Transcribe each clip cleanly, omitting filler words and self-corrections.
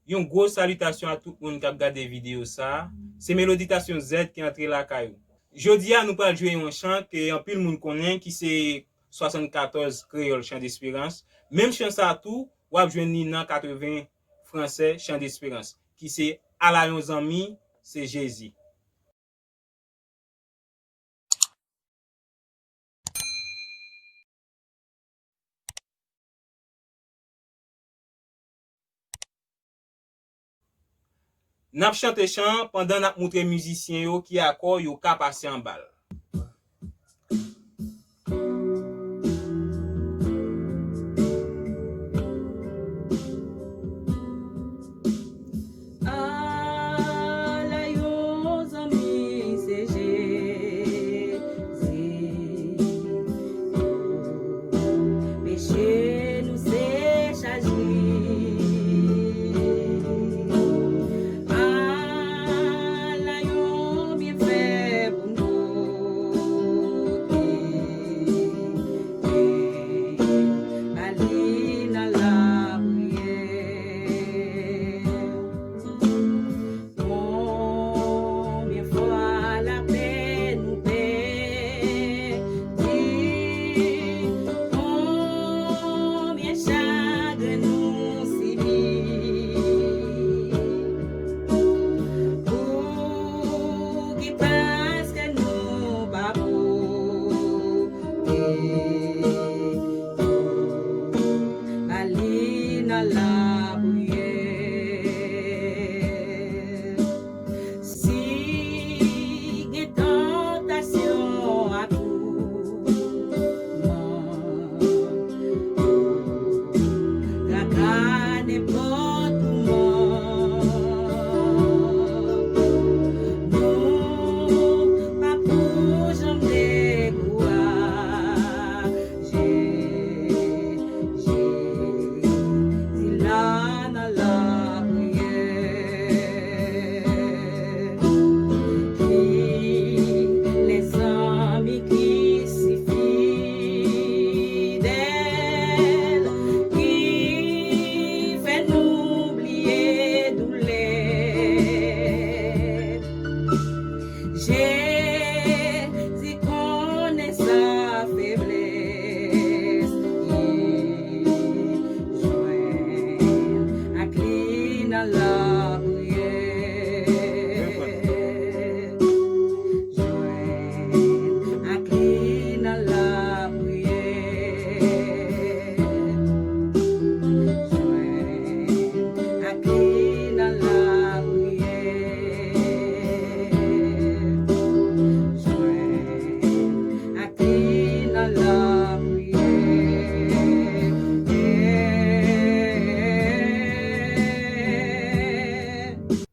Une grosse salutation à tout le monde qui a regardé la vidéo ça. C'est Méloditation Z qui est entré la caillou. Jodi a nous pas jouer un chant que en pile monde connaît qui c'est 74 créole chant d'espérance. Même chant ça tout, ou a jouer ni dans 80 français chant d'espérance qui c'est à la yon zami, c'est Jésus. N'a chanté chant pendant n'a montré musicien yo qui accord yo ka passer en balle.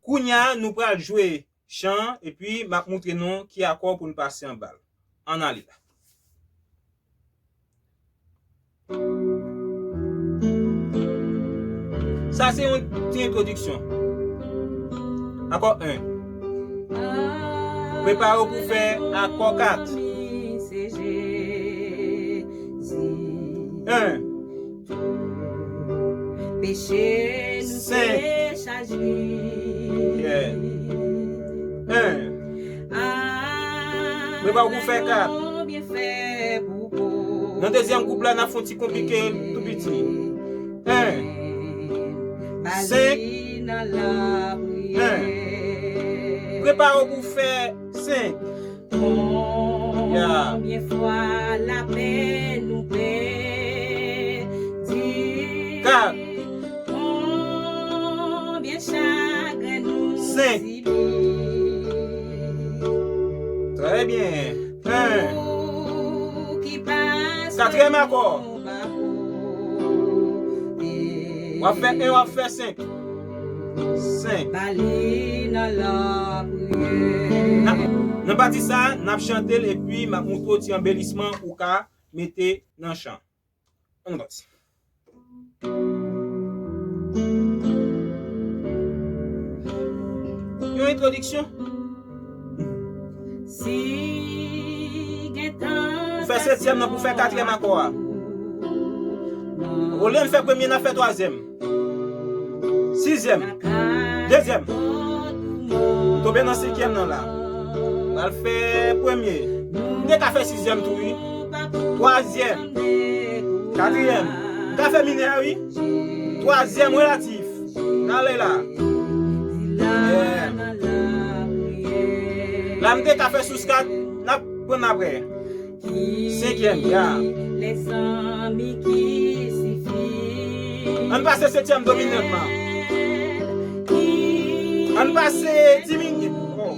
Kounya nous pral jouer chant et puis m'a montrer nous qui accord pour nous passer en balle. En allez là. Ça c'est une petite introduction. Accord 1. Préparez-vous pour faire accord 4. 1. Péché nous 5. chargé. 1. Préparez-vous pour faire 4. Dans le deuxième groupe là, on a fait un petit compliqué tout petit. 1. 5. 1. Préparez-vous pour faire 5. Combien fois la peine nous paie. 4. Combien chagrin nous 5. subit. Très bien. 1. Pour qui passe Quatrième accord. nos On va faire 1, on va faire 5. 5. Bali dans la prière. Dans partie ça, n'a chanté et puis m'a montré petit embellissement ou ka mettez dans chant. On va. Une introduction. Si Pour faire septième, non, pour faire quatrième accord. Au lieu de faire premier, on fait troisième. 6e. Sixième. Deuxième. Tomber dans cinquième nan là. On va le faire premier. Dès qu'a fait sixième tout, oui. Troisième. Quatrième. Qu'a fait mineur, oui. Troisième relatif. Allez là. Là, m'dé qu'a fait sous 4. Là, prendre après. Cinquième, ya. On passe septième dominement. On passe 10 minutes. Oh.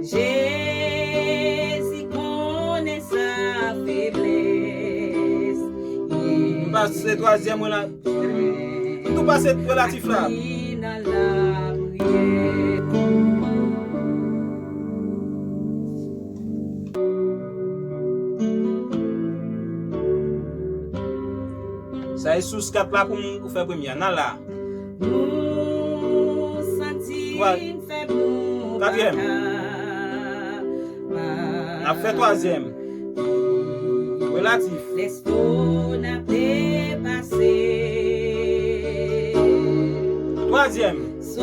Jésus connaît sa faiblesse. On passe troisième là. Tout passe relatif là. Ça est sous 4 là pour faire première. Nan là. Quatrième. On a fait troisième. Relatif. Troisième. On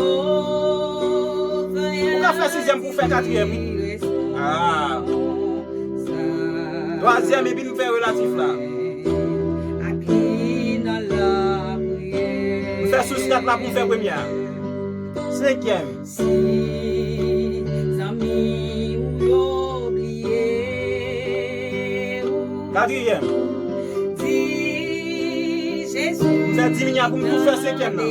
a fait sixième pour faire quatrième. Ah. Troisième et puis nous faire relatif là. Nous faire sous 4 là pour faire première. Cinquième. Quatrième. C'est 10 minutes pour nous faire cinquième là.